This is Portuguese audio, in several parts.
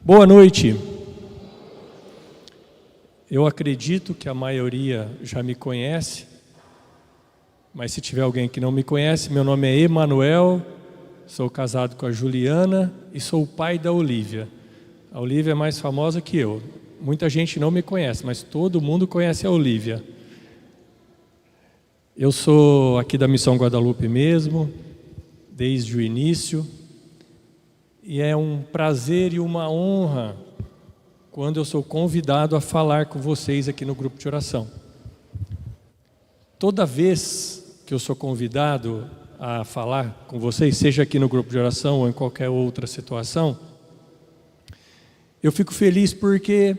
Boa noite. Eu acredito que a maioria já me conhece, mas se tiver alguém que não me conhece, meu nome é Emanuel, sou casado com a Juliana e sou o pai da Olívia. A Olívia é mais famosa que eu. Muita gente não me conhece, mas todo mundo conhece a Olívia. Eu sou aqui da Missão Guadalupe mesmo, desde o início. E é um prazer e uma honra quando eu sou convidado a falar com vocês aqui no grupo de oração. Toda vez que eu sou convidado a falar com vocês, seja aqui no grupo de oração ou em qualquer outra situação, eu fico feliz porque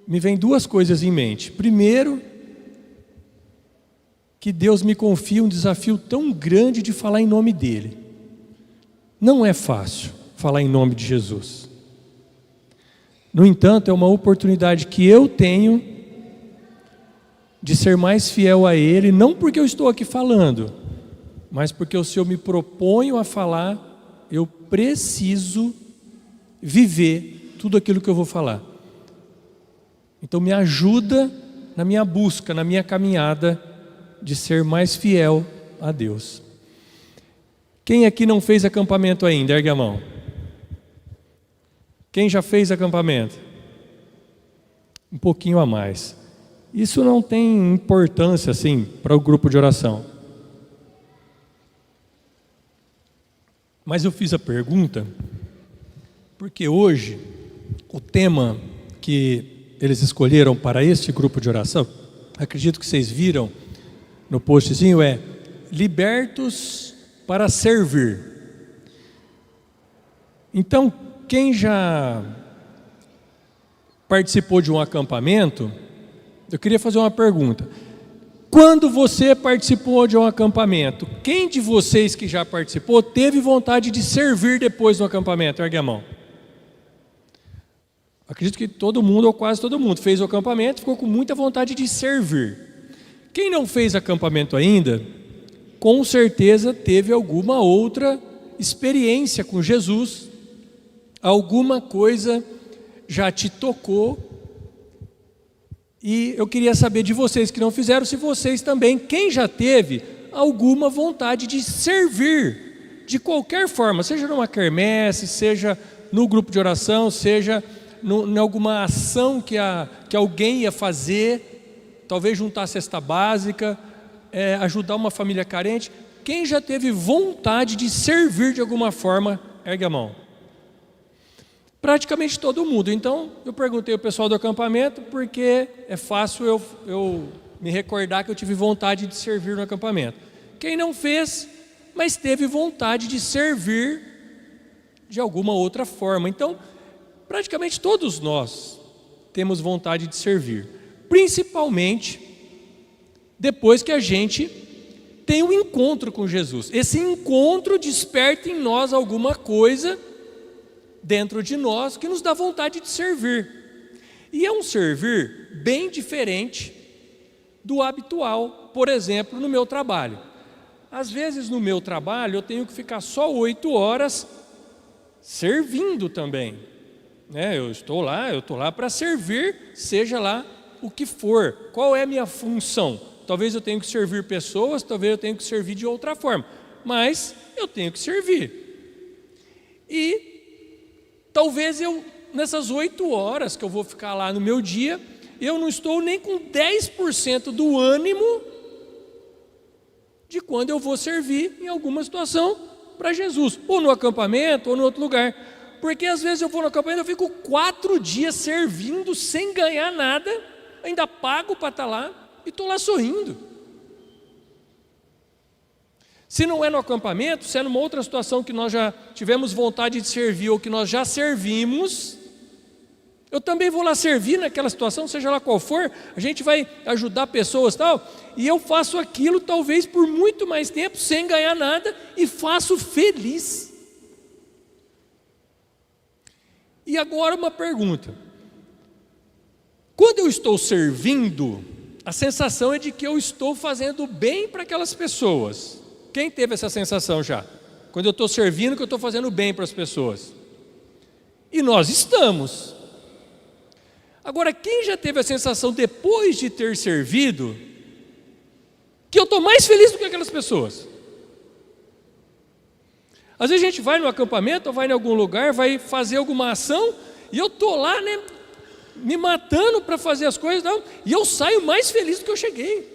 me vem duas coisas em mente. Primeiro, que Deus me confia um desafio tão grande de falar em nome dEle. Não é fácil falar em nome de Jesus. No entanto, é uma oportunidade que eu tenho de ser mais fiel a Ele, não porque eu estou aqui falando, mas porque se eu me proponho a falar, eu preciso viver tudo aquilo que eu vou falar. Então me ajuda na minha busca, na minha caminhada de ser mais fiel a Deus. Quem aqui não fez acampamento ainda? Ergue a mão. Quem já fez acampamento? Um pouquinho a mais. Isso não tem importância assim para o grupo de oração. Mas eu fiz a pergunta porque hoje o tema que eles escolheram para este grupo de oração, acredito que vocês viram no postzinho, é libertos para servir. Então, quem já participou de um acampamento, eu queria fazer uma pergunta. Quando você participou de um acampamento, quem de vocês que já participou teve vontade de servir depois do acampamento? Ergue a mão. Acredito que todo mundo, ou quase todo mundo, fez o acampamento e ficou com muita vontade de servir. Quem não fez acampamento ainda, com certeza teve alguma outra experiência com Jesus, alguma coisa já te tocou, e eu queria saber de vocês que não fizeram, se vocês também, quem já teve alguma vontade de servir, de qualquer forma, seja numa quermesse, seja no grupo de oração, seja em alguma ação que alguém ia fazer, talvez juntar a cesta básica, ajudar uma família carente. Quem já teve vontade de servir de alguma forma, ergue a mão. Praticamente todo mundo. Então eu perguntei ao pessoal do acampamento, porque é fácil eu me recordar que eu tive vontade de servir no acampamento. Quem não fez, mas teve vontade de servir de alguma outra forma. Então praticamente todos nós temos vontade de servir, principalmente depois que a gente tem um encontro com Jesus. Esse encontro desperta em nós alguma coisa dentro de nós que nos dá vontade de servir. E é um servir bem diferente do habitual, por exemplo, no meu trabalho. Às vezes no meu trabalho eu tenho que ficar só 8 horas servindo também. Eu estou lá para servir, seja lá o que for. Qual é a minha função? Talvez eu tenha que servir pessoas, talvez eu tenha que servir de outra forma, mas eu tenho que servir. E talvez nessas 8 horas que eu vou ficar lá no meu dia, eu não estou nem com 10% do ânimo de quando eu vou servir em alguma situação para Jesus, ou no acampamento, ou no outro lugar. Porque às vezes eu vou no acampamento, eu fico 4 dias servindo sem ganhar nada, ainda pago para estar lá e estou lá sorrindo. Se não é no acampamento, se é numa outra situação que nós já tivemos vontade de servir ou que nós já servimos, eu também vou lá servir naquela situação, seja lá qual for. A gente vai ajudar pessoas e tal, e eu faço aquilo talvez por muito mais tempo sem ganhar nada e faço feliz. E agora uma pergunta: quando eu estou servindo, a sensação é de que eu estou fazendo bem para aquelas pessoas. Quem teve essa sensação já? Quando eu estou servindo, que eu estou fazendo bem para as pessoas. E nós estamos. Agora, quem já teve a sensação, depois de ter servido, que eu estou mais feliz do que aquelas pessoas? Às vezes a gente vai no acampamento, ou vai em algum lugar, vai fazer alguma ação, e eu estou lá, né, me matando para fazer as coisas, não, e eu saio mais feliz do que eu cheguei.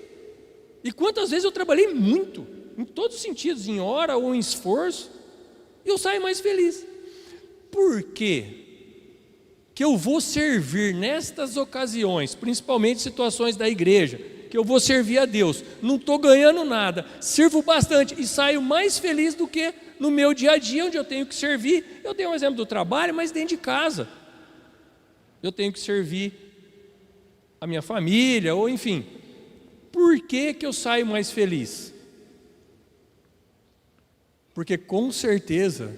E quantas vezes eu trabalhei muito, em todos os sentidos, em hora ou em esforço, e eu saio mais feliz. Por quê? Que eu vou servir nestas ocasiões, principalmente situações da igreja, que eu vou servir a Deus, não estou ganhando nada, sirvo bastante e saio mais feliz do que no meu dia a dia, onde eu tenho que servir. Eu dei um exemplo do trabalho, mas dentro de casa eu tenho que servir a minha família, ou enfim. Por que eu saio mais feliz? Porque com certeza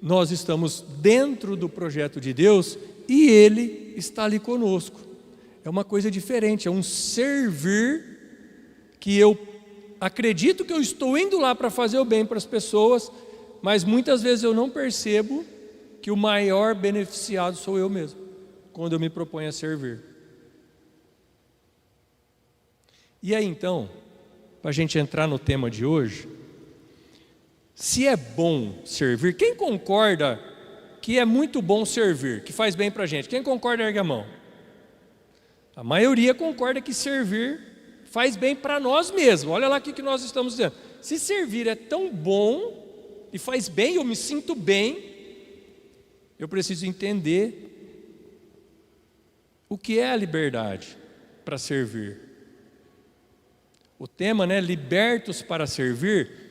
nós estamos dentro do projeto de Deus e Ele está ali conosco. É uma coisa diferente, é um servir que eu acredito que eu estou indo lá para fazer o bem para as pessoas, mas muitas vezes eu não percebo que o maior beneficiado sou eu mesmo, quando eu me proponho a servir. E aí então, para a gente entrar no tema de hoje, se é bom servir, quem concorda que é muito bom servir, que faz bem para a gente? Quem concorda, ergue a mão. A maioria concorda que servir faz bem para nós mesmos. Olha lá o que nós estamos dizendo. Se servir é tão bom e faz bem, eu me sinto bem, eu preciso entender o que é a liberdade para servir. O tema, né, libertos para servir,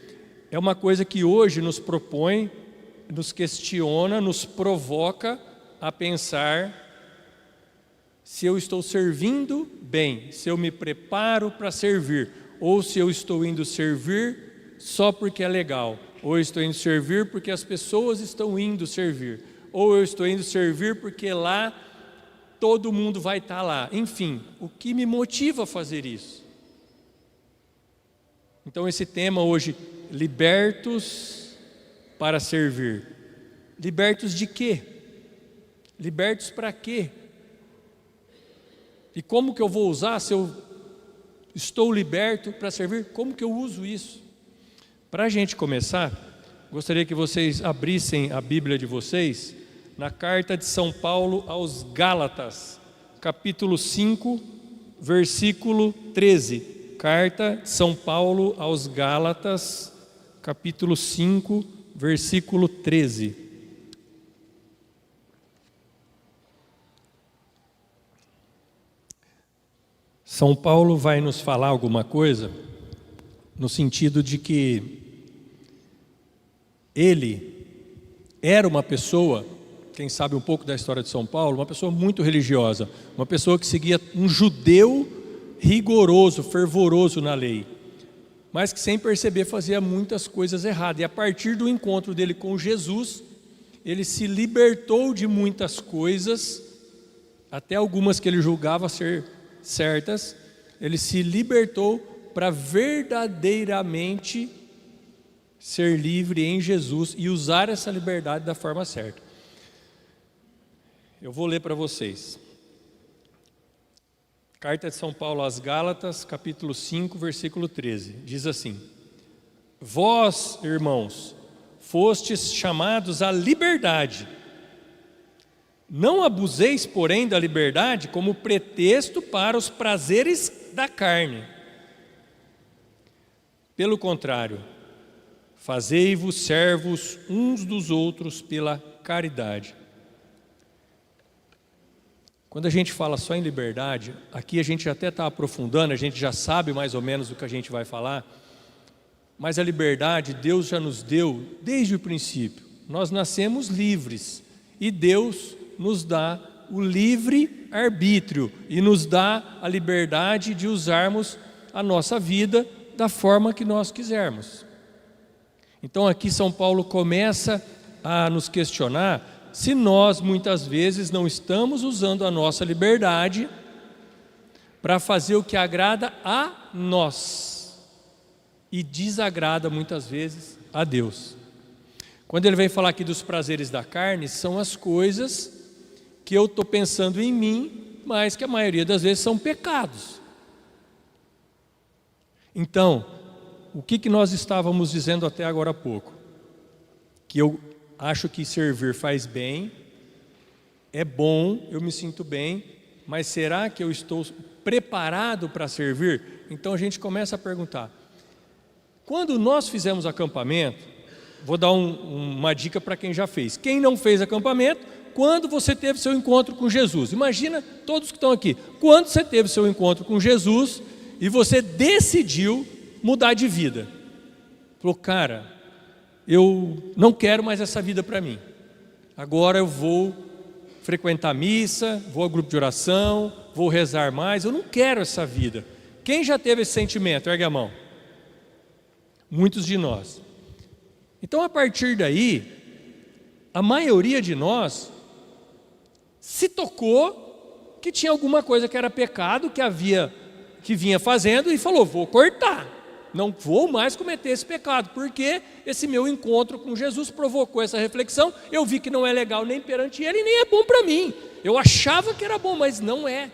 é uma coisa que hoje nos propõe, nos questiona, nos provoca a pensar se eu estou servindo bem, se eu me preparo para servir, ou se eu estou indo servir só porque é legal, ou eu estou indo servir porque as pessoas estão indo servir, ou eu estou indo servir porque lá todo mundo vai estar lá. Enfim, o que me motiva a fazer isso? Então esse tema hoje, libertos para servir. Libertos de quê? Libertos para quê? E como que eu vou usar, se eu estou liberto para servir, como que eu uso isso? Para a gente começar, gostaria que vocês abrissem a Bíblia de vocês na carta de São Paulo aos Gálatas, capítulo 5, versículo 13. Carta de São Paulo aos Gálatas, capítulo 5, versículo 13. São Paulo vai nos falar alguma coisa no sentido de que ele era uma pessoa, quem sabe um pouco da história de São Paulo, uma pessoa muito religiosa, uma pessoa que seguia um judeu rigoroso, fervoroso na lei, mas que sem perceber fazia muitas coisas erradas. E a partir do encontro dele com Jesus, ele se libertou de muitas coisas, até algumas que ele julgava ser certas, ele se libertou para verdadeiramente ser livre em Jesus e usar essa liberdade da forma certa. Eu vou ler para vocês. Carta de São Paulo às Gálatas, capítulo 5, versículo 13. Diz assim: Vós, irmãos, fostes chamados à liberdade. Não abuseis, porém, da liberdade como pretexto para os prazeres da carne. Pelo contrário, fazei-vos servos uns dos outros pela caridade. Quando a gente fala só em liberdade, aqui a gente até está aprofundando, a gente já sabe mais ou menos do que a gente vai falar, mas a liberdade Deus já nos deu desde o princípio. Nós nascemos livres e Deus nos dá o livre arbítrio e nos dá a liberdade de usarmos a nossa vida da forma que nós quisermos. Então aqui São Paulo começa a nos questionar se nós muitas vezes não estamos usando a nossa liberdade para fazer o que agrada a nós e desagrada muitas vezes a Deus. Quando ele vem falar aqui dos prazeres da carne, são as coisas que eu estou pensando em mim, mas que a maioria das vezes são pecados. Então, o que nós estávamos dizendo até agora há pouco? Que eu acho que servir faz bem, é bom, eu me sinto bem, mas será que eu estou preparado para servir? Então a gente começa a perguntar. Quando nós fizemos acampamento, vou dar uma dica para quem já fez. Quem não fez acampamento, quando você teve seu encontro com Jesus, imagina todos que estão aqui, quando você teve seu encontro com Jesus e você decidiu mudar de vida. Falou, cara, eu não quero mais essa vida para mim. Agora eu vou frequentar a missa, vou ao grupo de oração, vou rezar mais, eu não quero essa vida. Quem já teve esse sentimento? Ergue a mão. Muitos de nós. Então, a partir daí, a maioria de nós se tocou que tinha alguma coisa que era pecado, que vinha fazendo e falou, vou cortar, não vou mais cometer esse pecado, porque esse meu encontro com Jesus provocou essa reflexão, eu vi que não é legal nem perante Ele, nem é bom para mim, eu achava que era bom, mas não é,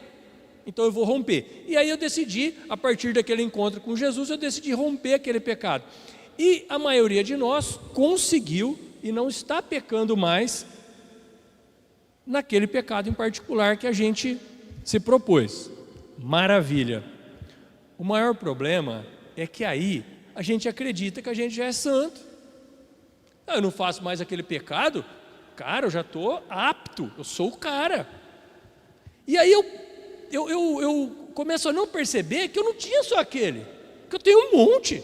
então eu vou romper. E aí eu decidi, a partir daquele encontro com Jesus, eu decidi romper aquele pecado. E a maioria de nós conseguiu e não está pecando mais naquele pecado em particular que a gente se propôs. Maravilha. O maior problema é que aí a gente acredita que a gente já é santo. Eu não faço mais aquele pecado, cara, eu já estou apto, eu sou o cara. E aí eu começo a não perceber que eu não tinha só aquele, que eu tenho um monte.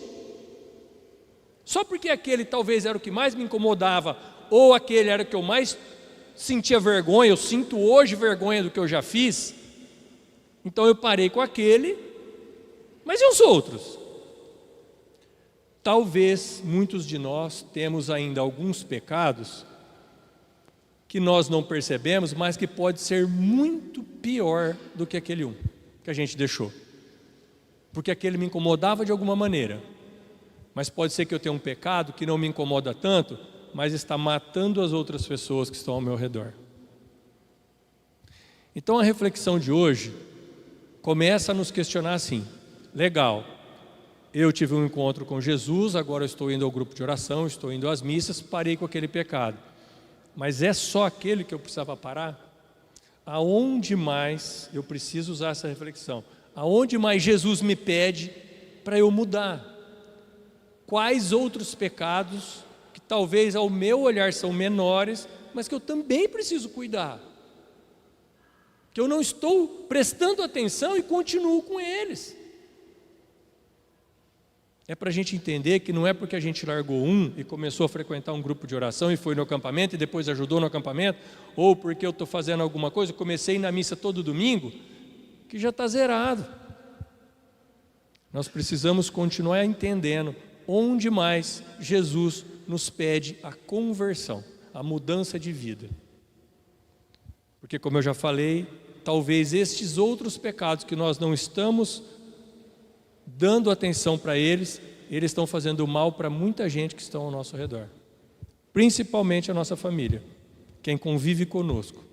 Só porque aquele talvez era o que mais me incomodava, ou aquele era o que eu mais sentia vergonha, eu sinto hoje vergonha do que eu já fiz, então eu parei com aquele, mas e os outros? Talvez muitos de nós temos ainda alguns pecados que nós não percebemos, mas que pode ser muito pior do que aquele um que a gente deixou, porque aquele me incomodava de alguma maneira. Mas pode ser que eu tenha um pecado que não me incomoda tanto, mas está matando as outras pessoas que estão ao meu redor. Então a reflexão de hoje começa a nos questionar assim, legal, eu tive um encontro com Jesus, agora eu estou indo ao grupo de oração, estou indo às missas, parei com aquele pecado. Mas é só aquele que eu precisava parar? Aonde mais eu preciso usar essa reflexão? Aonde mais Jesus me pede para eu mudar? Quais outros pecados que talvez ao meu olhar são menores, mas que eu também preciso cuidar? Que eu não estou prestando atenção e continuo com eles. É para a gente entender que não é porque a gente largou um e começou a frequentar um grupo de oração e foi no acampamento e depois ajudou no acampamento, ou porque eu estou fazendo alguma coisa, comecei na missa todo domingo, que já está zerado. Nós precisamos continuar entendendo onde mais Jesus nos pede a conversão, a mudança de vida. Porque, como eu já falei, talvez estes outros pecados que nós não estamos dando atenção para eles estão fazendo mal para muita gente que está ao nosso redor. Principalmente a nossa família, quem convive conosco.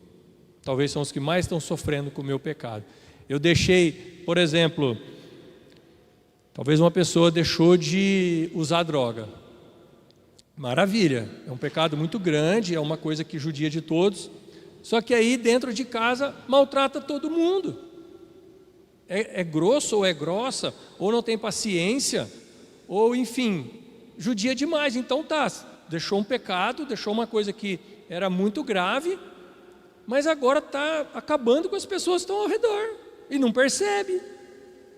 Talvez são os que mais estão sofrendo com o meu pecado. Eu deixei, por exemplo, talvez uma pessoa deixou de usar droga. Maravilha, é um pecado muito grande, é uma coisa que judia de todos. Só que aí dentro de casa maltrata todo mundo. É grosso ou é grossa, ou não tem paciência, ou enfim, judia demais. Então tá, deixou um pecado, deixou uma coisa que era muito grave, mas agora está acabando com as pessoas que estão ao redor e não percebe.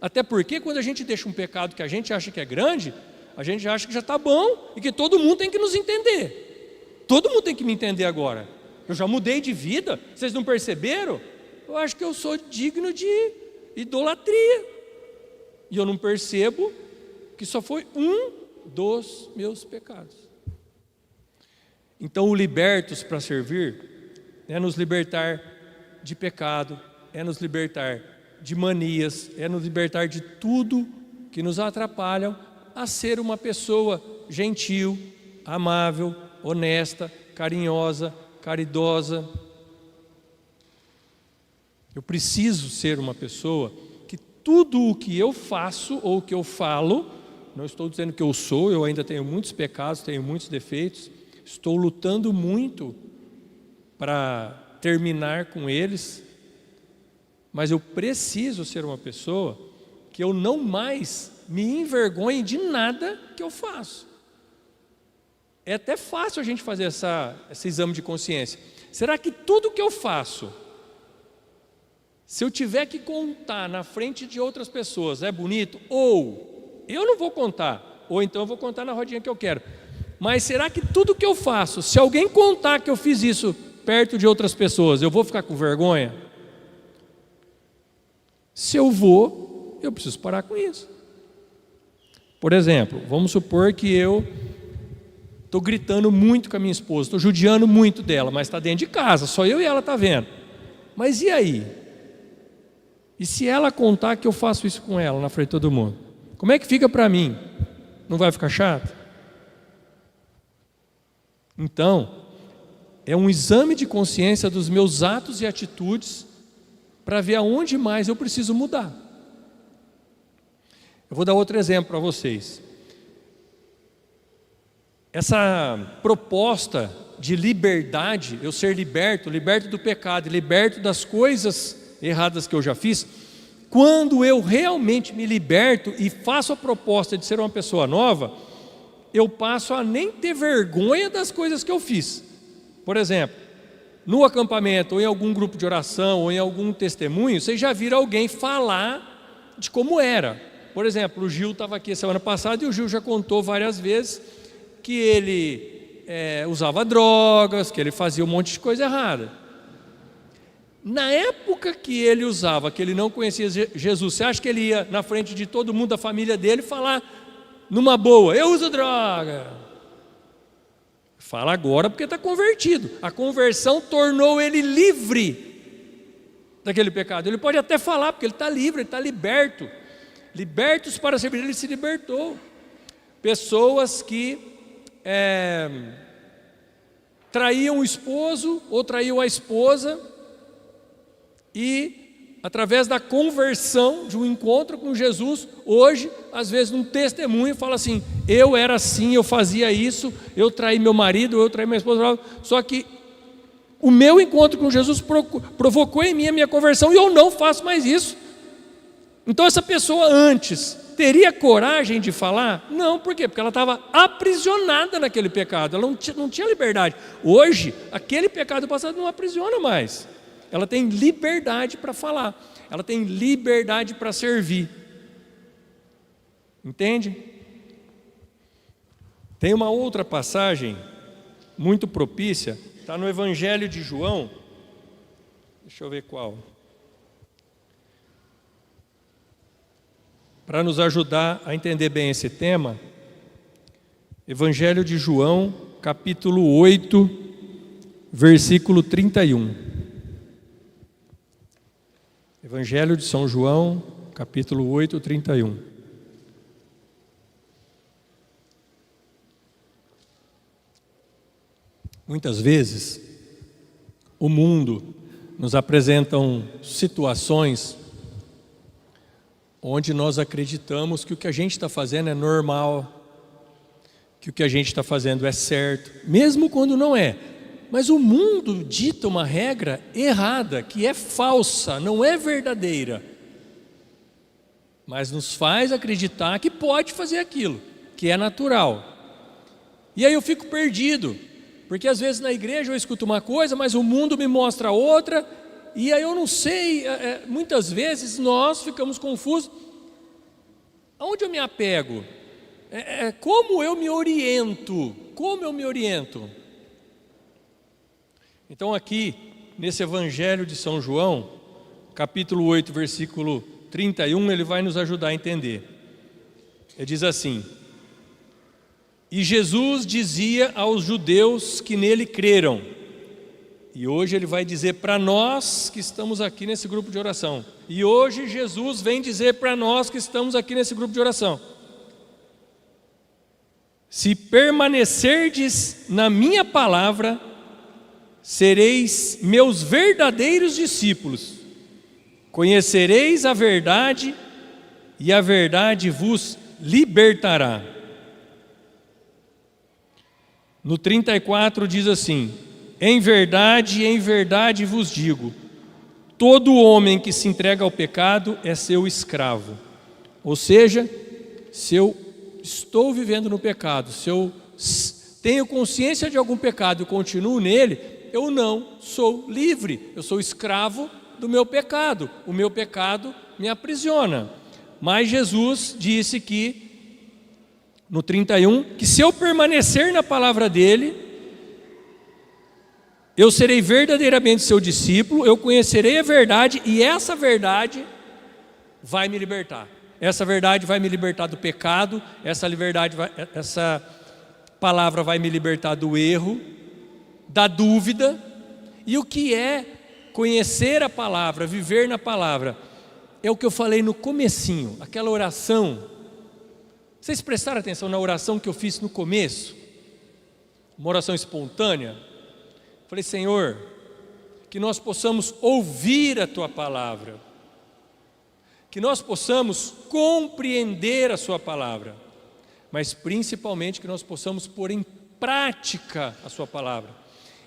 Até porque quando a gente deixa um pecado que a gente acha que é grande, a gente acha que já está bom e que todo mundo tem que nos entender. Todo mundo tem que me entender agora. Eu já mudei de vida, vocês não perceberam? Eu acho que eu sou digno de idolatria. E eu não percebo que só foi um dos meus pecados. Então o libertos para servir é nos libertar de pecado, é nos libertar de manias, é nos libertar de tudo que nos atrapalham a ser uma pessoa gentil, amável, honesta, carinhosa, caridosa. Eu preciso ser uma pessoa que tudo o que eu faço ou o que eu falo, não estou dizendo que eu sou, eu ainda tenho muitos pecados, tenho muitos defeitos, estou lutando muito para terminar com eles, mas eu preciso ser uma pessoa que eu não mais me envergonhe de nada que eu faço. É até fácil a gente fazer esse exame de consciência. Será que tudo que eu faço, se eu tiver que contar na frente de outras pessoas, é bonito? Ou eu não vou contar, ou então eu vou contar na rodinha que eu quero. Mas será que tudo que eu faço, se alguém contar que eu fiz isso perto de outras pessoas, eu vou ficar com vergonha? Se eu vou, eu preciso parar com isso. Por exemplo, vamos supor que eu estou gritando muito com a minha esposa, estou judiando muito dela, mas está dentro de casa, só eu e ela está vendo. Mas e aí? E se ela contar que eu faço isso com ela na frente de todo mundo? Como é que fica para mim? Não vai ficar chato? Então, é um exame de consciência dos meus atos e atitudes para ver aonde mais eu preciso mudar. Eu vou dar outro exemplo para vocês. Essa proposta de liberdade, eu ser liberto do pecado, liberto das coisas erradas que eu já fiz, quando eu realmente me liberto e faço a proposta de ser uma pessoa nova, eu passo a nem ter vergonha das coisas que eu fiz. Por exemplo, no acampamento, ou em algum grupo de oração, ou em algum testemunho, vocês já viram alguém falar de como era. Por exemplo, o Gil estava aqui semana passada e o Gil já contou várias vezes que ele usava drogas, que ele fazia um monte de coisa errada. Na época que ele usava, que ele não conhecia Jesus, você acha que ele ia na frente de todo mundo da família dele falar numa boa, eu uso droga? Fala agora porque está convertido. A conversão tornou ele livre daquele pecado. Ele pode até falar porque ele está livre, ele está liberto. Libertos para servir, ele se libertou. Pessoas que traíam o esposo ou traíam a esposa e através da conversão, de um encontro com Jesus, hoje, às vezes num testemunho, fala assim, eu era assim, eu fazia isso, eu traí meu marido, eu traí minha esposa, só que o meu encontro com Jesus provocou em mim a minha conversão e eu não faço mais isso. Então essa pessoa antes teria coragem de falar? Não, por quê? Porque ela estava aprisionada naquele pecado, ela não tinha liberdade. Hoje, aquele pecado passado não aprisiona mais. Ela tem liberdade para falar, ela tem liberdade para servir. Entende? Tem uma outra passagem muito propícia, está no Evangelho de João, deixa eu ver qual, para nos ajudar a entender bem esse tema. Evangelho de João, capítulo 8, versículo 31. Evangelho de São João, capítulo 8, 31. Muitas vezes, o mundo nos apresenta situações onde nós acreditamos que o que a gente está fazendo é normal, que o que a gente está fazendo é certo, mesmo quando não é. Mas o mundo dita uma regra errada, que é falsa, não é verdadeira, mas nos faz acreditar que pode fazer aquilo, que é natural. E aí eu fico perdido, porque às vezes na igreja eu escuto uma coisa, mas o mundo me mostra outra, e aí eu não sei, muitas vezes nós ficamos confusos. Aonde eu me apego? Como eu me oriento? Como eu me oriento? Então aqui, nesse Evangelho de São João, capítulo 8, versículo 31, ele vai nos ajudar a entender. Ele diz assim: e Jesus dizia aos judeus que nele creram, e hoje ele vai dizer para nós que estamos aqui nesse grupo de oração, e hoje Jesus vem dizer para nós que estamos aqui nesse grupo de oração: Se permanecerdes na minha palavra, sereis meus verdadeiros discípulos. Conhecereis a verdade e a verdade vos libertará. No 34 diz assim: em verdade vos digo, todo homem que se entrega ao pecado é seu escravo. Ou seja, se eu estou vivendo no pecado, se eu tenho consciência de algum pecado e continuo nele, eu não sou livre, eu sou escravo do meu pecado. O meu pecado me aprisiona. Mas Jesus disse que, no 31, que se eu permanecer na palavra dele, eu serei verdadeiramente seu discípulo, eu conhecerei a verdade e essa verdade vai me libertar. Essa verdade vai me libertar do pecado, essa palavra vai me libertar do erro, da dúvida. E o que é conhecer a palavra, viver na palavra? É o que eu falei no comecinho, aquela oração. Vocês prestaram atenção na oração que eu fiz no começo? Uma oração espontânea. Falei: Senhor, que nós possamos ouvir a Tua palavra, que nós possamos compreender a Sua palavra, mas principalmente que nós possamos pôr em prática a Sua palavra.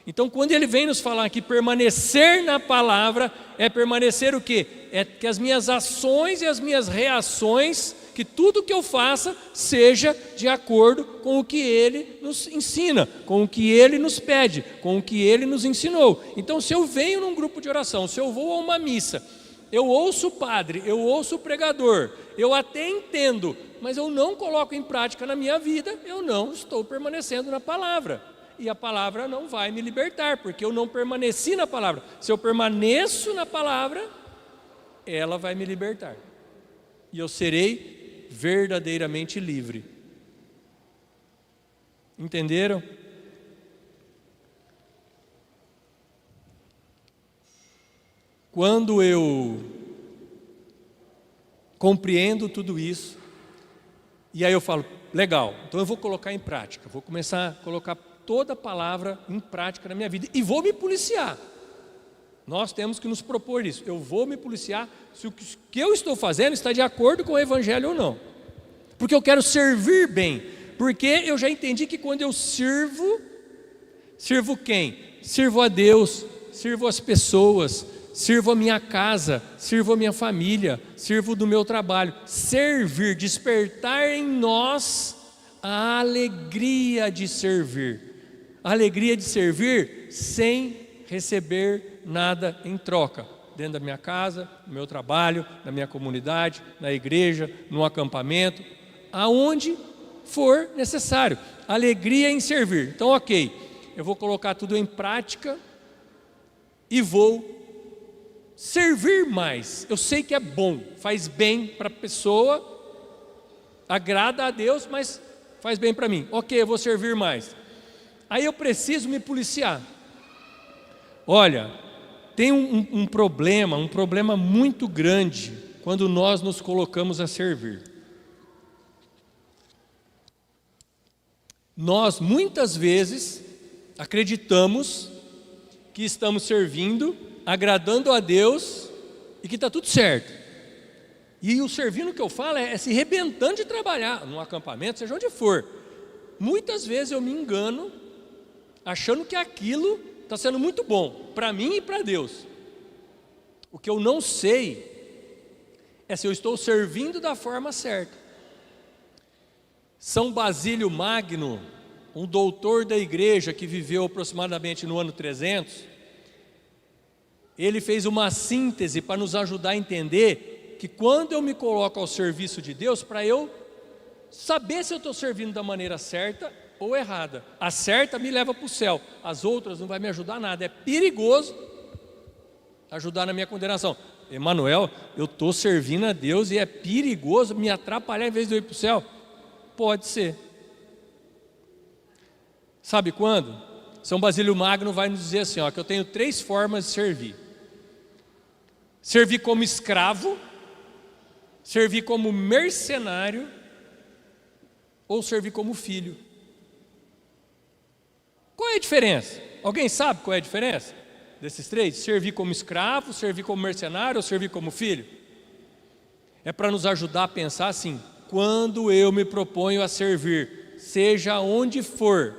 Então, quando Ele vem nos falar aqui, permanecer na palavra, é permanecer o quê? É que as minhas ações e as minhas reações, que tudo que eu faça seja de acordo com o que Ele nos ensina, com o que Ele nos pede, com o que Ele nos ensinou. Então, se eu venho num grupo de oração, se eu vou a uma missa, eu ouço o padre, eu ouço o pregador, eu até entendo, mas eu não coloco em prática na minha vida, eu não estou permanecendo na palavra. E a palavra não vai me libertar, porque eu não permaneci na palavra. Se eu permaneço na palavra, ela vai me libertar. E eu serei verdadeiramente livre. Entenderam? Quando eu compreendo tudo isso, e aí eu falo: legal, então eu vou colocar em prática, vou começar a colocar toda a palavra em prática na minha vida e vou me policiar. Nós temos que nos propor isso. Eu vou me policiar se o que eu estou fazendo está de acordo com o Evangelho ou não. Porque eu quero servir bem. Porque eu já entendi que quando eu sirvo quem? Sirvo a Deus, sirvo as pessoas, sirvo a minha casa, sirvo a minha família, sirvo do meu trabalho. Servir, despertar em nós a alegria de servir. A alegria de servir sem receber nada em troca. Dentro da minha casa, no meu trabalho, na minha comunidade, na igreja, no acampamento, aonde for necessário. Alegria em servir. Então, ok, eu vou colocar tudo em prática e vou servir mais. Eu sei que é bom, faz bem para a pessoa, agrada a Deus, mas faz bem para mim. Ok, eu vou servir mais. Aí eu preciso me policiar. Olha, tem um problema muito grande quando nós nos colocamos a servir. Nós muitas vezes acreditamos que estamos servindo, agradando a Deus e que está tudo certo. E o servindo que eu falo é se rebentando de trabalhar, num acampamento, seja onde for. Muitas vezes eu me engano, achando que aquilo está sendo muito bom, para mim e para Deus. O que eu não sei é se eu estou servindo da forma certa. São Basílio Magno, um doutor da igreja que viveu aproximadamente no ano 300, ele fez uma síntese para nos ajudar a entender que quando eu me coloco ao serviço de Deus, para eu saber se eu estou servindo da maneira certa ou errada. A certa me leva para o céu, as outras não vai me ajudar nada. É perigoso ajudar na minha condenação. Emanuel, eu estou servindo a Deus e é perigoso me atrapalhar em vez de eu ir para o céu? Pode ser. Sabe quando? São Basílio Magno vai nos dizer assim, ó, que eu tenho 3 formas de servir. Servir como escravo, servir como mercenário ou servir como filho. Qual é a diferença? Alguém sabe qual é a diferença desses três? Servir como escravo, servir como mercenário ou servir como filho? É para nos ajudar a pensar assim: quando eu me proponho a servir, seja onde for,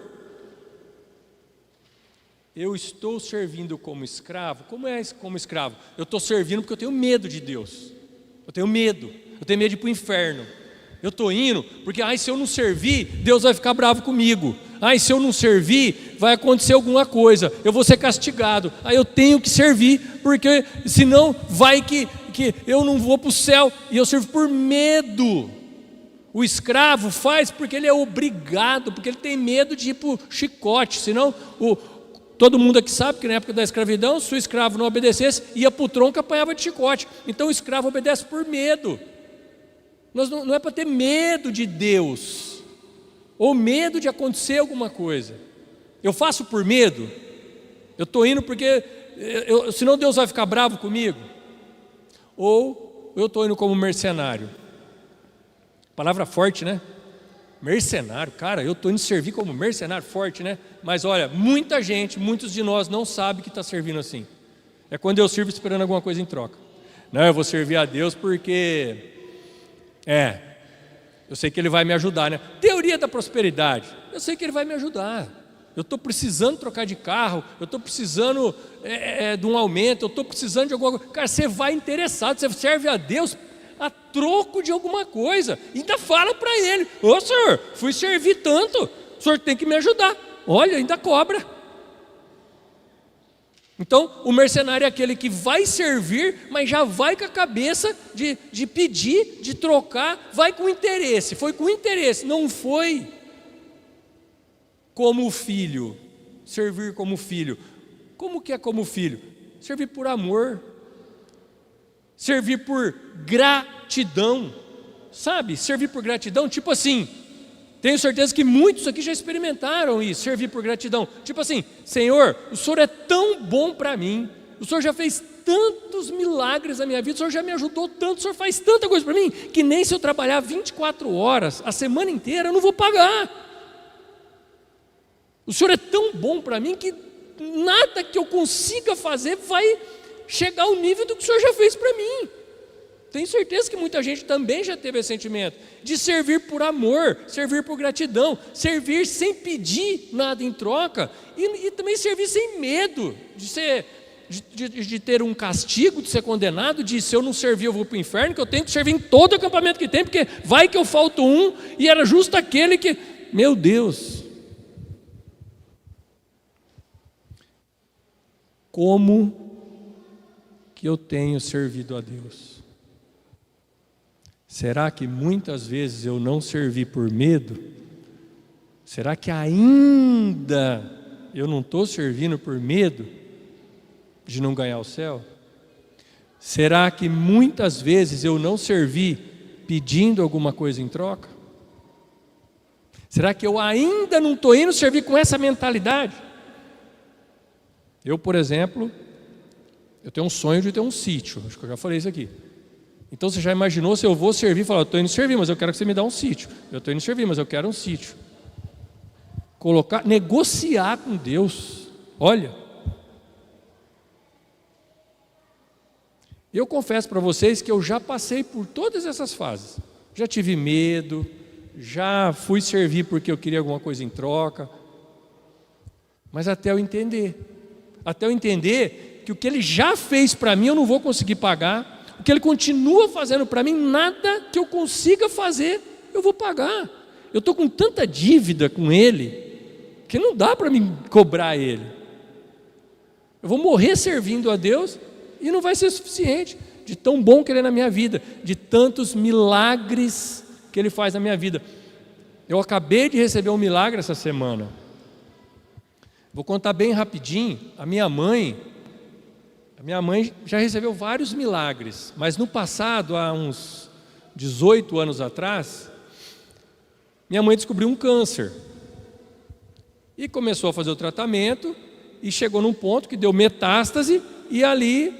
eu estou servindo como escravo? Como é como escravo? Eu estou servindo porque eu tenho medo de Deus. Eu tenho medo de ir para o inferno. Eu estou indo porque, se eu não servir, Deus vai ficar bravo comigo. Se eu não servir, vai acontecer alguma coisa, eu vou ser castigado. Eu tenho que servir, porque senão vai que eu não vou para o céu. E eu sirvo por medo. O escravo faz porque ele é obrigado, porque ele tem medo de ir para o chicote. Senão, todo mundo aqui sabe que na época da escravidão, se o escravo não obedecesse, ia para o tronco e apanhava de chicote. Então o escravo obedece por medo. Não é para ter medo de Deus, ou medo de acontecer alguma coisa. Eu faço por medo? Eu estou indo porque senão Deus vai ficar bravo comigo? Ou eu estou indo como mercenário? Palavra forte, né? Mercenário, cara, eu estou indo servir como mercenário, forte, né? Mas olha, muitos de nós não sabem que está servindo assim. É quando eu sirvo esperando alguma coisa em troca. Não, eu vou servir a Deus porque eu sei que Ele vai me ajudar, né? Teoria da prosperidade, eu sei que Ele vai me ajudar. Eu estou precisando trocar de carro, eu estou precisando de um aumento, eu estou precisando de alguma coisa. Cara, você vai interessado, você serve a Deus a troco de alguma coisa. Ainda fala para Ele: ô Senhor, fui servir tanto, o Senhor tem que me ajudar. Olha, ainda cobra. Então, o mercenário é aquele que vai servir, mas já vai com a cabeça de pedir, de trocar, vai com interesse. Foi com interesse, não foi como filho. Servir como filho. Como que é como filho? Servir por amor, servir por gratidão, sabe? Servir por gratidão, tipo assim, tenho certeza que muitos aqui já experimentaram isso, servir por gratidão. Tipo assim: Senhor, o Senhor é tão bom para mim, o Senhor já fez tantos milagres na minha vida, o Senhor já me ajudou tanto, o Senhor faz tanta coisa para mim, que nem se eu trabalhar 24 horas, a semana inteira, eu não vou pagar. O Senhor é tão bom para mim que nada que eu consiga fazer vai chegar ao nível do que o Senhor já fez para mim. Tenho certeza que muita gente também já teve esse sentimento de servir por amor, servir por gratidão, servir sem pedir nada em troca e também servir sem medo de ter um castigo, de ser condenado, de se eu não servir eu vou para o inferno, que eu tenho que servir em todo acampamento que tem, porque vai que eu falto um e era justo aquele que... Meu Deus! Como que eu tenho servido a Deus? Será que muitas vezes eu não servi por medo? Será que ainda eu não estou servindo por medo de não ganhar o céu? Será que muitas vezes eu não servi pedindo alguma coisa em troca? Será que eu ainda não estou indo servir com essa mentalidade? Eu, por exemplo, eu tenho um sonho de ter um sítio, acho que eu já falei isso aqui. Então você já imaginou se eu vou servir e falar: eu estou indo servir, mas eu quero que você me dê um sítio. Eu estou indo servir, mas eu quero um sítio. Negociar com Deus. Olha, eu confesso para vocês que eu já passei por todas essas fases. Já tive medo, já fui servir porque eu queria alguma coisa em troca. Mas até eu entender que o que Ele já fez para mim eu não vou conseguir pagar. O que Ele continua fazendo para mim, nada que eu consiga fazer eu vou pagar. Eu estou com tanta dívida com Ele que não dá para me cobrar Ele. Eu vou morrer servindo a Deus e não vai ser suficiente de tão bom que Ele é na minha vida, de tantos milagres que Ele faz na minha vida. Eu acabei de receber um milagre essa semana. Vou contar bem rapidinho. A minha mãe já recebeu vários milagres, mas no passado, há uns 18 anos atrás, minha mãe descobriu um câncer e começou a fazer o tratamento e chegou num ponto que deu metástase e ali,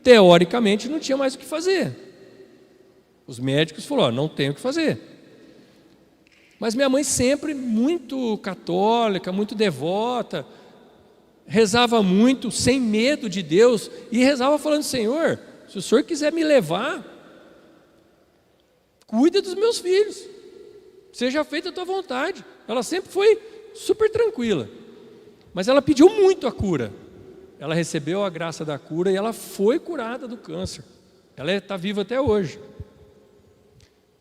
teoricamente, não tinha mais o que fazer. Os médicos falaram: não tem o que fazer. Mas minha mãe sempre muito católica, muito devota, rezava muito, sem medo de Deus, e rezava falando: Senhor, se o Senhor quiser me levar, cuida dos meus filhos, seja feita a tua vontade. Ela sempre foi super tranquila, mas ela pediu muito a cura. Ela recebeu a graça da cura e ela foi curada do câncer. Ela está viva até hoje.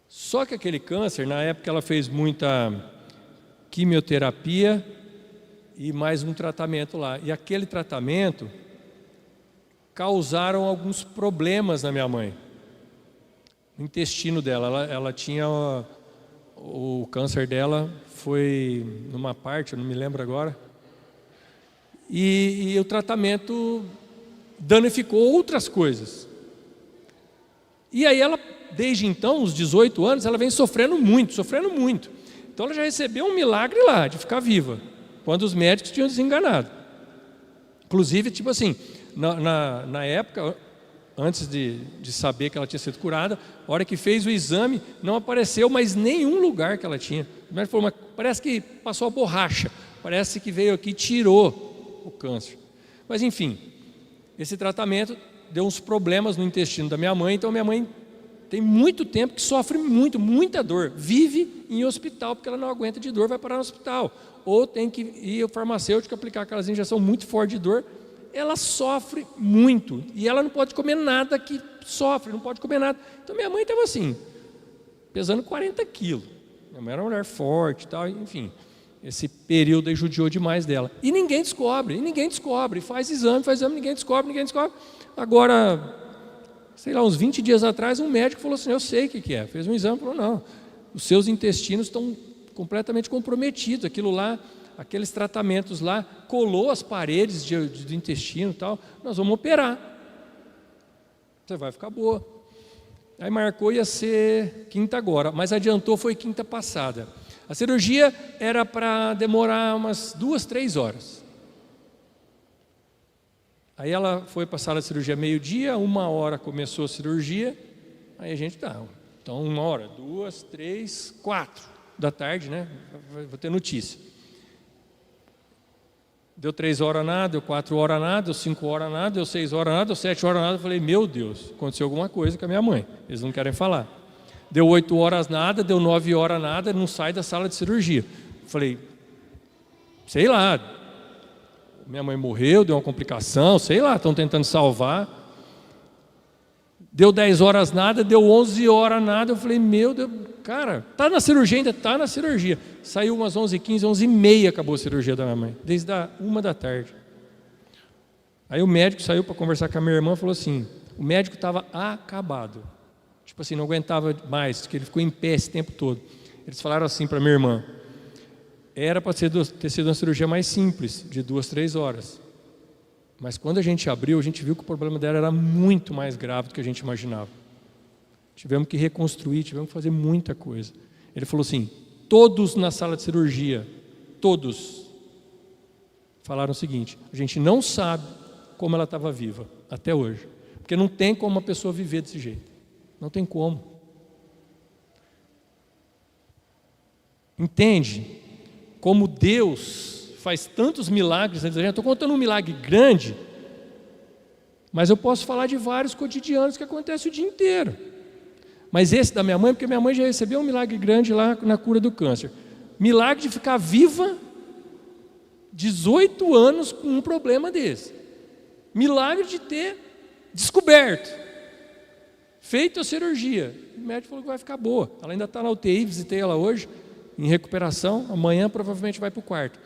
Só que aquele câncer, na época ela fez muita quimioterapia e mais um tratamento lá. E aquele tratamento causaram alguns problemas na minha mãe. No intestino dela, ela tinha o câncer dela foi numa parte, eu não me lembro agora. E o tratamento danificou outras coisas. E aí ela, desde então, uns 18 anos, ela vem sofrendo muito. Então ela já recebeu um milagre lá, de ficar viva, quando os médicos tinham desenganado. Inclusive, tipo assim, na época, antes de saber que ela tinha sido curada, a hora que fez o exame, não apareceu mais nenhum lugar que ela tinha. O médico falou: mas parece que passou a borracha, parece que veio aqui e tirou o câncer. Mas enfim, esse tratamento deu uns problemas no intestino da minha mãe, então minha mãe tem muito tempo que sofre muita dor, vive em hospital, porque ela não aguenta de dor, vai parar no hospital, ou tem que ir ao farmacêutico aplicar aquelas injeções muito fortes de dor. Ela sofre muito, e ela não pode comer nada que sofre, não pode comer nada. Então minha mãe estava assim, pesando 40 quilos, minha mãe era uma mulher forte e tal, enfim, esse período aí judiou demais dela, e ninguém descobre, faz exame, ninguém descobre. Agora, sei lá, uns 20 dias atrás, um médico falou assim: eu sei o que é. Fez um exame e falou: não, os seus intestinos estão completamente comprometidos. Aquilo lá, aqueles tratamentos lá, colou as paredes do intestino e tal. Nós vamos operar. Você vai ficar boa. Aí marcou, ia ser quinta agora, mas adiantou, foi quinta passada. A cirurgia era para demorar umas 2, 3 horas. Aí ela foi para a sala de cirurgia meio-dia, 1h começou a cirurgia, aí a gente então 1h, 2, 3, 4 da tarde, né? Vou ter notícia. Deu 3 horas nada, deu 4 horas nada, deu 5 horas nada, deu 6 horas nada, deu 7 horas nada. Eu falei: meu Deus, aconteceu alguma coisa com a minha mãe, eles não querem falar. Deu 8 horas nada, deu 9 horas nada, não sai da sala de cirurgia. Eu falei: sei lá, minha mãe morreu, deu uma complicação, sei lá, estão tentando salvar. Deu 10 horas nada, deu 11 horas nada. Eu falei: meu Deus, cara, está na cirurgia, ainda está na cirurgia. Saiu umas 11h15, 11h30 acabou a cirurgia da minha mãe, desde a 1 da tarde. Aí o médico saiu para conversar com a minha irmã e falou assim: o médico estava acabado, tipo assim, não aguentava mais, que ele ficou em pé esse tempo todo. Eles falaram assim para minha irmã: era para ter sido uma cirurgia mais simples, de 2, 3 horas. Mas quando a gente abriu, a gente viu que o problema dela era muito mais grave do que a gente imaginava. Tivemos que reconstruir, tivemos que fazer muita coisa. Ele falou assim: todos na sala de cirurgia, todos, falaram o seguinte: a gente não sabe como ela estava viva até hoje. Porque não tem como uma pessoa viver desse jeito. Não tem como. Entende? Como Deus faz tantos milagres, eu estou contando um milagre grande, mas eu posso falar de vários cotidianos que acontecem o dia inteiro. Mas esse da minha mãe, porque minha mãe já recebeu um milagre grande lá na cura do câncer. Milagre de ficar viva 18 anos com um problema desse. Milagre de ter descoberto, feito a cirurgia. O médico falou que vai ficar boa. Ela ainda está na UTI, visitei ela hoje, em recuperação. Amanhã provavelmente vai para o quarto.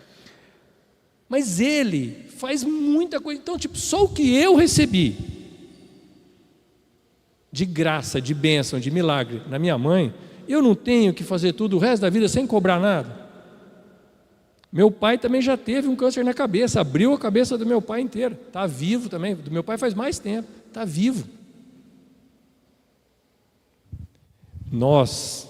Mas ele faz muita coisa. Então, tipo, só o que eu recebi de graça, de bênção, de milagre na minha mãe, eu não tenho que fazer tudo o resto da vida sem cobrar nada. Meu pai também já teve um câncer na cabeça, abriu a cabeça do meu pai inteira. Está vivo também, do meu pai faz mais tempo, está vivo. Nós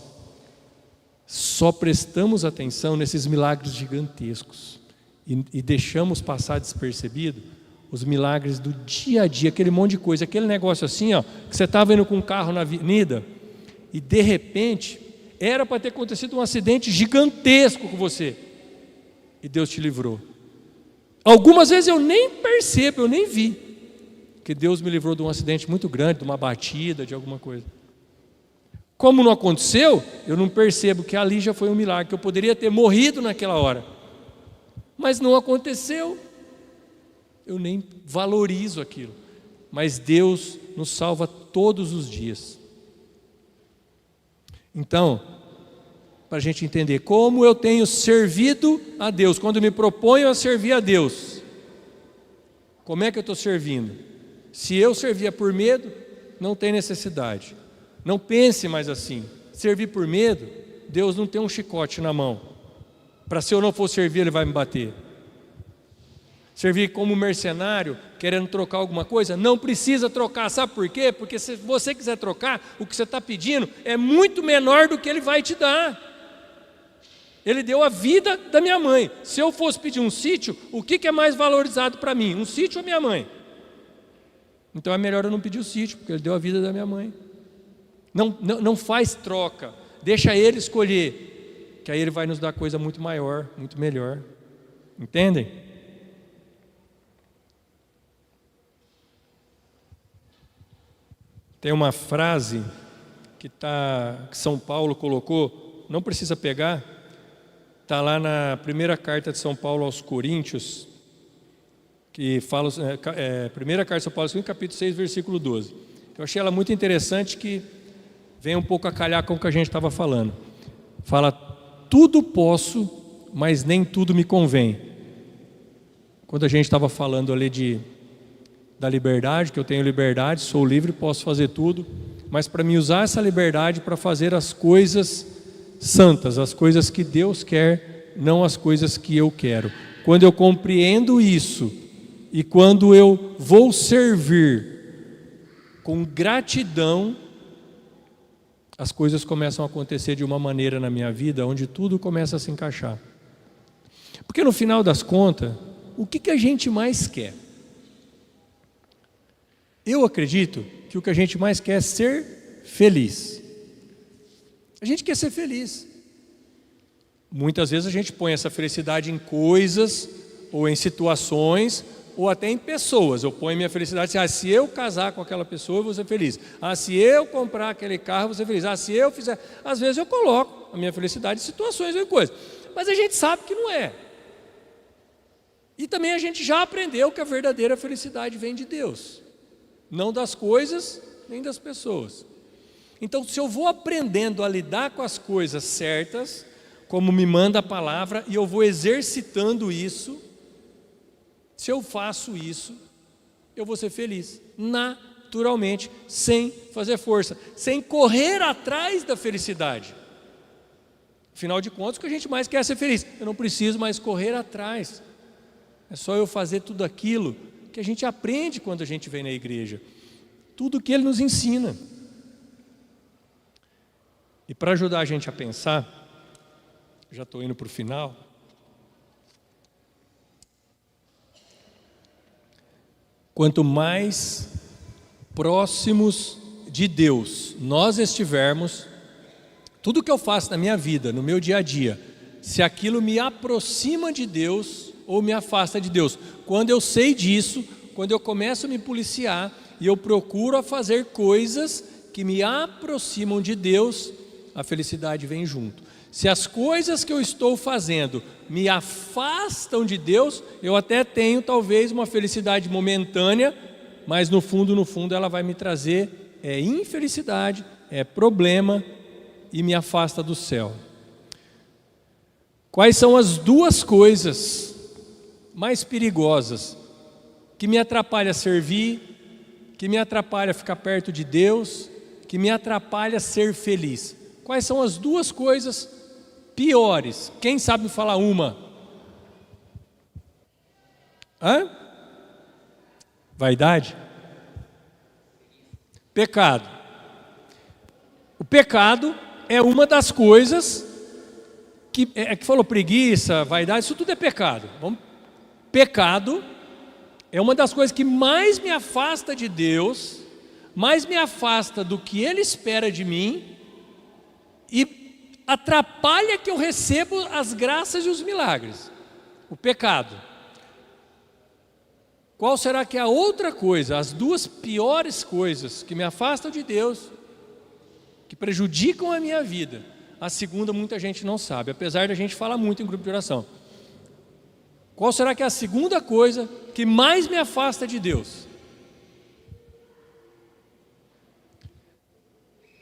só prestamos atenção nesses milagres gigantescos e deixamos passar despercebido os milagres do dia a dia, aquele monte de coisa, aquele negócio assim, ó, que você estava indo com um carro na avenida e de repente Era para ter acontecido um acidente gigantesco com você. E Deus te livrou. Algumas vezes eu nem percebo, eu nem vi que Deus me livrou de um acidente muito grande, de uma batida, de alguma coisa. Como não aconteceu, eu não percebo que ali já foi um milagre, que eu poderia ter morrido naquela hora. Mas não aconteceu. Eu nem valorizo aquilo. Mas Deus nos salva todos os dias. Então, para a gente entender como eu tenho servido a Deus, quando me proponho a servir a Deus, como é que eu estou servindo? Se eu servia por medo, não tem necessidade. Não pense mais assim. Servir por medo, Deus não tem um chicote na mão. Para se eu não for servir, Ele vai me bater. Servir como mercenário, querendo trocar alguma coisa, não precisa trocar. Sabe por quê? Porque se você quiser trocar, o que você está pedindo é muito menor do que Ele vai te dar. Ele deu a vida da minha mãe. Se eu fosse pedir um sítio, o que é mais valorizado para mim? Um sítio ou minha mãe? Então é melhor eu não pedir o sítio, porque Ele deu a vida da minha mãe. Não faz troca, deixa Ele escolher, que aí Ele vai nos dar coisa muito maior, muito melhor. Entendem? Tem uma frase que São Paulo colocou, não precisa pegar, está lá na primeira carta de São Paulo aos Coríntios, que fala, primeira carta de São Paulo, capítulo 6, versículo 12. Eu achei ela muito interessante, que vem um pouco a calhar com o que a gente estava falando. Fala, tudo posso, mas nem tudo me convém. Quando a gente estava falando ali da liberdade, que eu tenho liberdade, sou livre, posso fazer tudo, mas para mim usar essa liberdade para fazer as coisas santas, as coisas que Deus quer, não as coisas que eu quero. Quando eu compreendo isso, e quando eu vou servir com gratidão, as coisas começam a acontecer de uma maneira na minha vida, onde tudo começa a se encaixar. Porque no final das contas, o que a gente mais quer? Eu acredito que o que a gente mais quer é ser feliz. A gente quer ser feliz. Muitas vezes a gente põe essa felicidade em coisas, ou em situações, ou até em pessoas. Eu ponho minha felicidade assim, se eu casar com aquela pessoa, eu vou ser feliz. Se eu comprar aquele carro, eu vou ser feliz. Se eu fizer... Às vezes eu coloco a minha felicidade em situações ou em coisas. Mas a gente sabe que não é. E também a gente já aprendeu que a verdadeira felicidade vem de Deus. Não das coisas, nem das pessoas. Então, se eu vou aprendendo a lidar com as coisas certas, como me manda a palavra, e eu vou exercitando isso, se eu faço isso, eu vou ser feliz, naturalmente, sem fazer força, sem correr atrás da felicidade. Afinal de contas, o que a gente mais quer é ser feliz. Eu não preciso mais correr atrás. É só eu fazer tudo aquilo que a gente aprende quando a gente vem na igreja. Tudo que Ele nos ensina. E para ajudar a gente a pensar, já estou indo para o final. Quanto mais próximos de Deus nós estivermos, tudo que eu faço na minha vida, no meu dia a dia, se aquilo me aproxima de Deus ou me afasta de Deus. Quando eu sei disso, quando eu começo a me policiar e eu procuro a fazer coisas que me aproximam de Deus, a felicidade vem junto. Se as coisas que eu estou fazendo me afastam de Deus, eu até tenho talvez uma felicidade momentânea, mas no fundo ela vai me trazer infelicidade, problema e me afasta do céu. Quais são as duas coisas mais perigosas que me atrapalham a servir, que me atrapalha a ficar perto de Deus, que me atrapalha a ser feliz? Quais são as duas coisas piores? Quem sabe me falar uma? Vaidade? Pecado. O pecado é uma das coisas que falou preguiça, vaidade, isso tudo é pecado. Pecado é uma das coisas que mais me afasta de Deus, mais me afasta do que Ele espera de mim, e atrapalha que eu recebo as graças e os milagres? O pecado. Qual será que é a outra coisa, as duas piores coisas que me afastam de Deus, que prejudicam a minha vida? A segunda muita gente não sabe, apesar de a gente falar muito em grupo de oração. Qual será que é a segunda coisa que mais me afasta de Deus?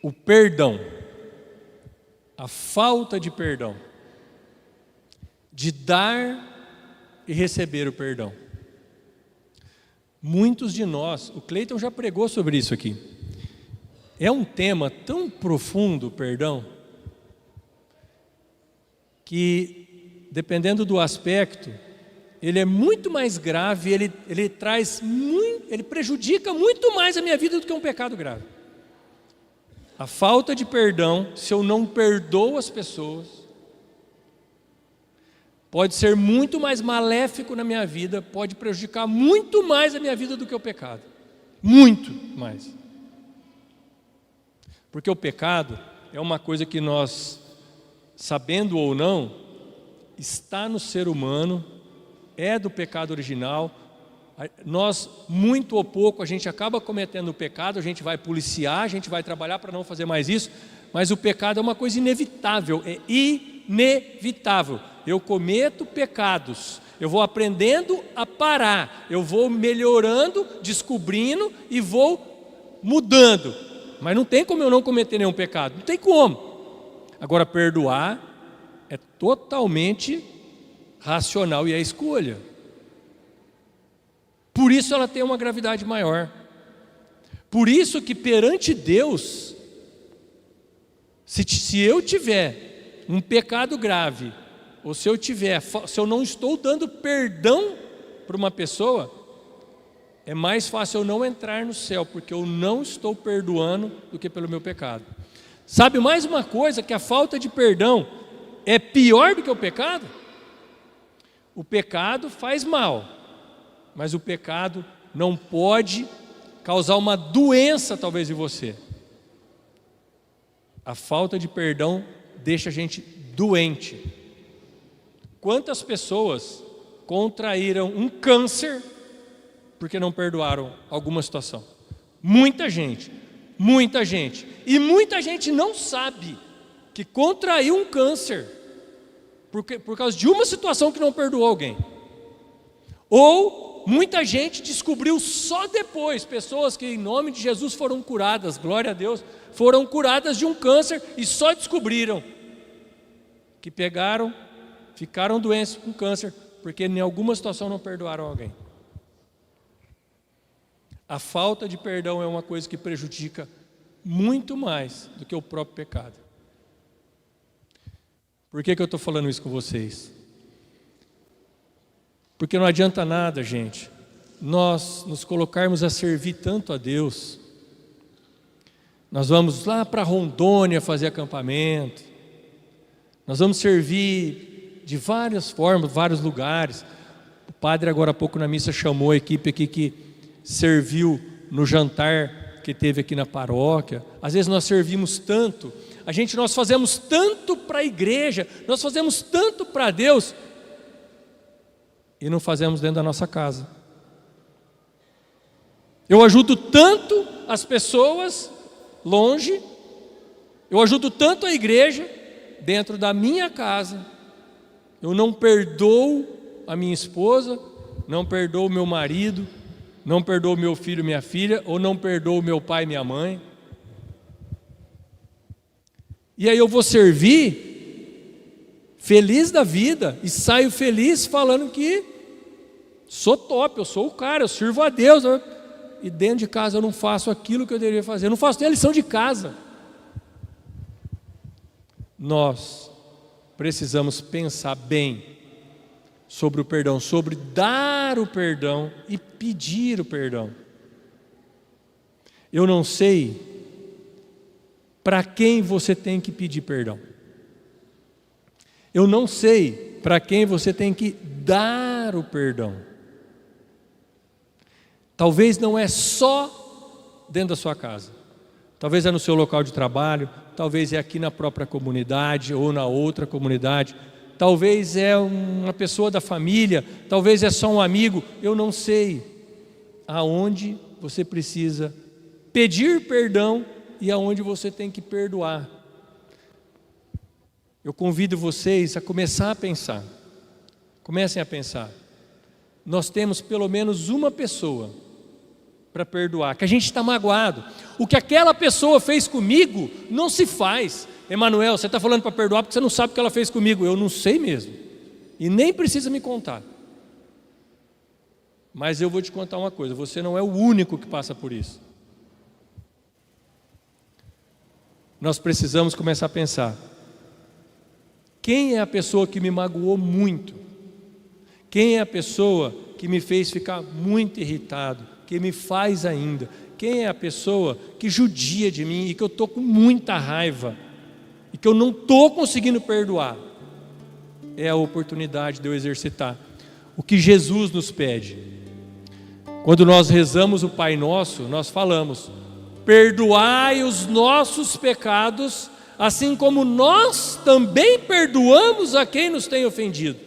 O perdão. A falta de perdão. De dar e receber o perdão. Muitos de nós, o Cleiton já pregou sobre isso aqui. É um tema tão profundo, o perdão, que dependendo do aspecto, ele é muito mais grave, ele prejudica muito mais a minha vida do que um pecado grave. A falta de perdão, se eu não perdoo as pessoas, pode ser muito mais maléfico na minha vida, pode prejudicar muito mais a minha vida do que o pecado. Muito mais. Porque o pecado é uma coisa que nós, sabendo ou não, está no ser humano, é do pecado original. Nós, muito ou pouco, a gente acaba cometendo o pecado, a gente vai policiar, a gente vai trabalhar para não fazer mais isso, mas o pecado é uma coisa inevitável, é inevitável. Eu cometo pecados, eu vou aprendendo a parar, eu vou melhorando, descobrindo e vou mudando, mas não tem como eu não cometer nenhum pecado, não tem como. Agora, perdoar é totalmente racional e é escolha. Por isso ela tem uma gravidade maior. Por isso que perante Deus, se eu tiver um pecado grave, ou se eu não estou dando perdão para uma pessoa, é mais fácil eu não entrar no céu, porque eu não estou perdoando do que pelo meu pecado. Sabe mais uma coisa, que a falta de perdão é pior do que o pecado? O pecado faz mal, mas o pecado não pode causar uma doença talvez em você. A falta de perdão deixa a gente doente. Quantas pessoas contraíram um câncer porque não perdoaram alguma situação? Muita gente, muita gente. E muita gente não sabe que contraiu um câncer por causa de uma situação que não perdoou alguém. Ou muita gente descobriu só depois, pessoas que em nome de Jesus foram curadas, glória a Deus, foram curadas de um câncer e só descobriram que ficaram doentes com câncer, porque em alguma situação não perdoaram alguém. A falta de perdão é uma coisa que prejudica muito mais do que o próprio pecado. Por que eu estou falando isso com vocês? Porque não adianta nada, gente, nós nos colocarmos a servir tanto a Deus. Nós vamos lá para Rondônia fazer acampamento, nós vamos servir de várias formas, vários lugares. O padre agora há pouco na missa chamou a equipe aqui que serviu no jantar que teve aqui na paróquia. Às vezes nós servimos tanto, nós fazemos tanto para a igreja, nós fazemos tanto para Deus e não fazemos dentro da nossa casa. Eu ajudo tanto as pessoas longe, eu ajudo tanto a igreja dentro da minha casa, eu não perdoo a minha esposa, não perdoo o meu marido, não perdoo meu filho, minha filha, ou não perdoo meu pai e minha mãe. E aí eu vou servir feliz da vida e saio feliz falando que sou top, eu sou o cara, eu sirvo a Deus, e dentro de casa eu não faço aquilo que eu deveria fazer, eu não faço nem a lição de casa. Nós precisamos pensar bem sobre o perdão, sobre dar o perdão e pedir o perdão. Eu não sei para quem você tem que pedir perdão. Eu não sei para quem você tem que dar o perdão. Talvez não é só dentro da sua casa. Talvez é no seu local de trabalho, talvez é aqui na própria comunidade ou na outra comunidade, talvez é uma pessoa da família, talvez é só um amigo, eu não sei aonde você precisa pedir perdão e aonde você tem que perdoar. Eu convido vocês a começar a pensar, comecem a pensar, nós temos pelo menos uma pessoa para perdoar, que a gente está magoado. O que aquela pessoa fez comigo não se faz. Emanuel, você está falando para perdoar porque você não sabe o que ela fez comigo. Eu não sei mesmo, e nem precisa me contar. Mas eu vou te contar uma coisa, você não é o único que passa por isso. Nós precisamos começar a pensar, quem é a pessoa que me magoou muito? Quem é a pessoa que me fez ficar muito irritado? Que me faz ainda? Quem é a pessoa que judia de mim e que eu estou com muita raiva e que eu não estou conseguindo perdoar? É a oportunidade de eu exercitar o que Jesus nos pede. Quando nós rezamos o Pai Nosso, nós falamos: perdoai os nossos pecados, assim como nós também perdoamos a quem nos tem ofendido.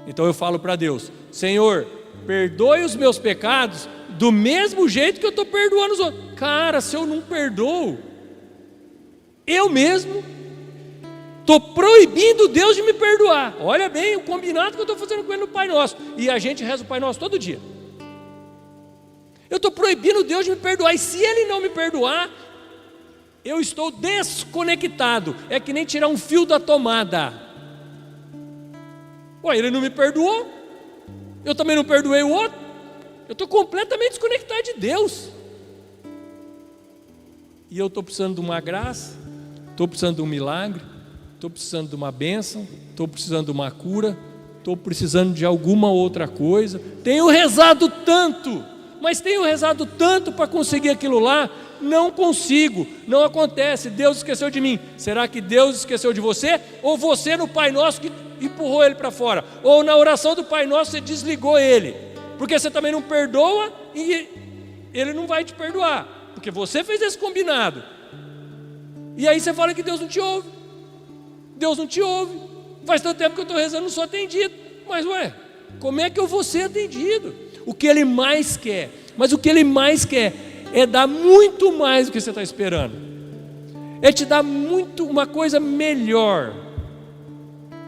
Então eu falo para Deus: Senhor, perdoe os meus pecados do mesmo jeito que eu estou perdoando os outros. Cara, se eu não perdoo, eu mesmo estou proibindo Deus de me perdoar. Olha bem o combinado que eu estou fazendo com Ele no Pai Nosso. E a gente reza o Pai Nosso todo dia. Eu estou proibindo Deus de me perdoar. E se Ele não me perdoar, eu estou desconectado. É que nem tirar um fio da tomada. Ué, Ele não me perdoou, eu também não perdoei o outro. Eu estou completamente desconectado de Deus. E eu estou precisando de uma graça, estou precisando de um milagre, estou precisando de uma bênção, estou precisando de uma cura, estou precisando de alguma outra coisa. Tenho rezado tanto, mas tenho rezado tanto para conseguir aquilo lá, não consigo, não acontece. Deus esqueceu de mim. Será que Deus esqueceu de você? Ou você no Pai Nosso que empurrou Ele para fora? Ou na oração do Pai Nosso você desligou Ele? Porque você também não perdoa e Ele não vai te perdoar, porque você fez esse combinado. E aí você fala que Deus não te ouve. Deus não te ouve. Faz tanto tempo que eu estou rezando, não sou atendido. Mas ué, como é que eu vou ser atendido? O que Ele mais quer, mas o que Ele mais quer é dar muito mais do que você está esperando. É te dar muito, uma coisa melhor,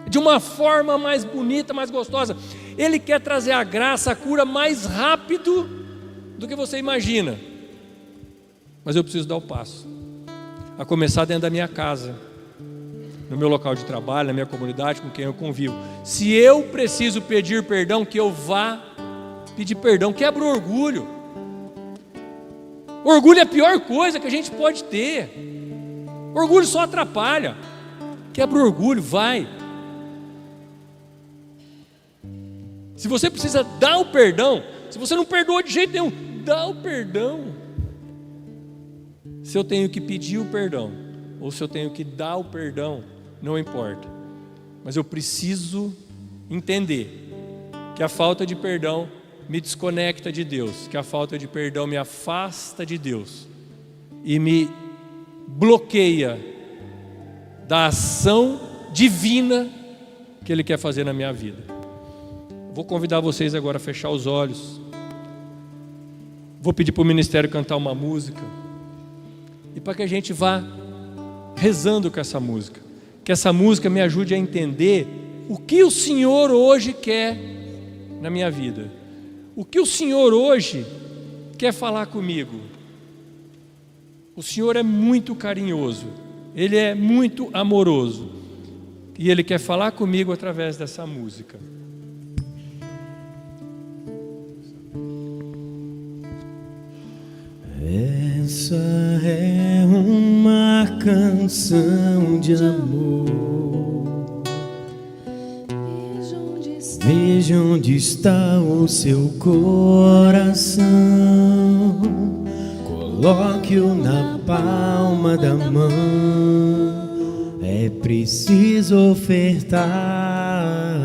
de uma forma mais bonita, mais gostosa. Ele quer trazer a graça, a cura mais rápido do que você imagina. Mas eu preciso dar o passo, a começar dentro da minha casa, no meu local de trabalho, na minha comunidade, com quem eu convivo. Se eu preciso pedir perdão, que eu vá pedir perdão. Quebra o orgulho. Orgulho é a pior coisa que a gente pode ter. Orgulho só atrapalha. Quebra o orgulho, vai. Se você precisa dar o perdão, se você não perdoa de jeito nenhum, dá o perdão. Se eu tenho que pedir o perdão, ou se eu tenho que dar o perdão, não importa. Mas eu preciso entender que a falta de perdão me desconecta de Deus, que a falta de perdão me afasta de Deus e me bloqueia da ação divina que Ele quer fazer na minha vida. Vou convidar vocês agora a fechar os olhos. Vou pedir para o ministério cantar uma música e para que a gente vá rezando com essa música, que essa música me ajude a entender o que o Senhor hoje quer na minha vida. O que o Senhor hoje quer falar comigo? O Senhor é muito carinhoso, Ele é muito amoroso, e Ele quer falar comigo através dessa música. Essa é uma canção de amor. Veja onde está o seu coração. Coloque-o na palma da mão. É preciso ofertar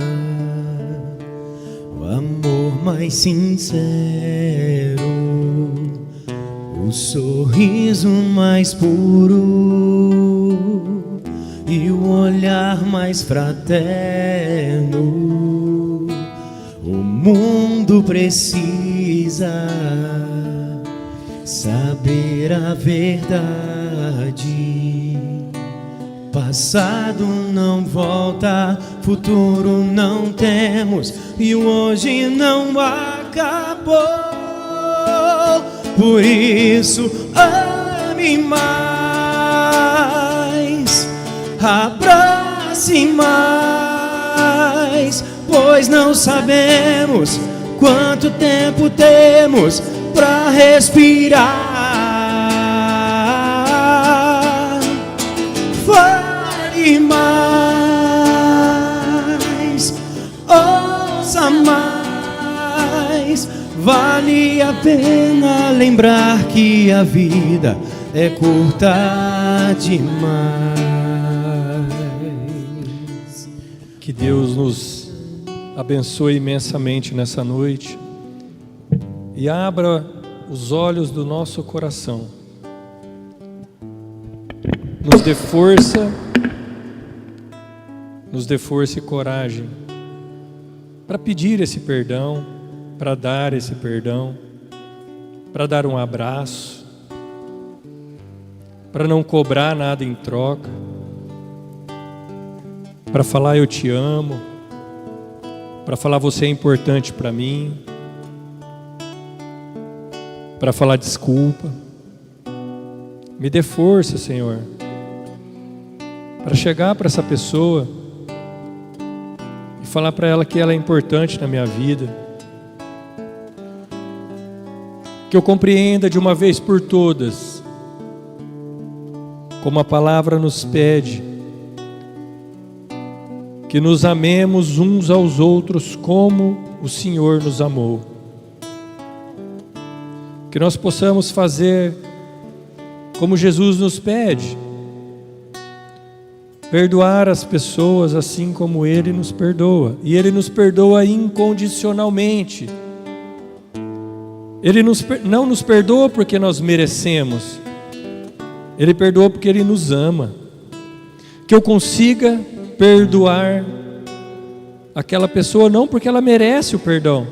o amor mais sincero, o o sorriso mais puro e o olhar mais fraterno. O mundo precisa saber a verdade. Passado não volta, futuro não temos e o hoje não acabou. Por isso ame mais, abrace mais, pois não sabemos quanto tempo temos pra respirar. Fale mais, ouça mais. Vale a pena lembrar que a vida é curta demais. Que Deus nos abençoe imensamente nessa noite e abra os olhos do nosso coração. Nos dê força e coragem para pedir esse perdão, para dar esse perdão, para dar um abraço, para não cobrar nada em troca, para falar eu te amo, para falar você é importante para mim, para falar desculpa. Me dê força, Senhor, para chegar para essa pessoa e falar para ela que ela é importante na minha vida. Que eu compreenda de uma vez por todas, como a palavra nos pede, que nos amemos uns aos outros como o Senhor nos amou. Que nós possamos fazer como Jesus nos pede, perdoar as pessoas assim como Ele nos perdoa. E Ele nos perdoa incondicionalmente. Ele não nos perdoa porque nós merecemos. Ele perdoa porque Ele nos ama. Que eu consiga perdoar aquela pessoa não porque ela merece o perdão,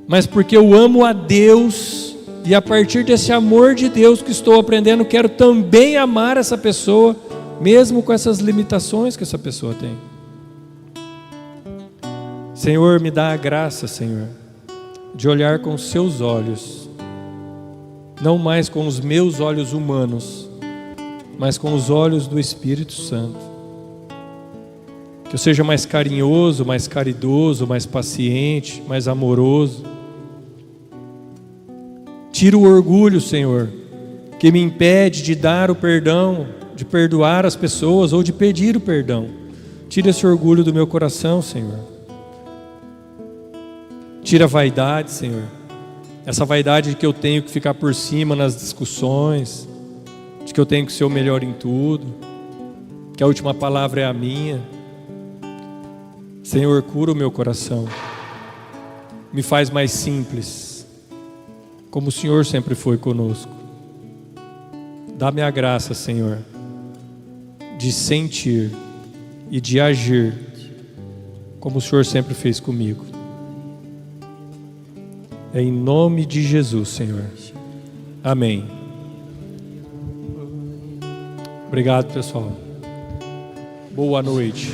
mas porque eu amo a Deus e a partir desse amor de Deus que estou aprendendo, quero também amar essa pessoa, mesmo com essas limitações que essa pessoa tem. Senhor, me dá a graça, Senhor, de olhar com os seus olhos, não mais com os meus olhos humanos, mas com os olhos do Espírito Santo. Que eu seja mais carinhoso, mais caridoso, mais paciente, mais amoroso. Tira o orgulho, Senhor, que me impede de dar o perdão, de perdoar as pessoas ou de pedir o perdão. Tira esse orgulho do meu coração, Senhor. Tira a vaidade, Senhor. Essa vaidade de que eu tenho que ficar por cima nas discussões, de que eu tenho que ser o melhor em tudo, que a última palavra é a minha. Senhor, cura o meu coração. Me faz mais simples, como o Senhor sempre foi conosco. Dá-me a graça, Senhor, de sentir e de agir como o Senhor sempre fez comigo. É em nome de Jesus, Senhor. Amém. Obrigado, pessoal. Boa noite.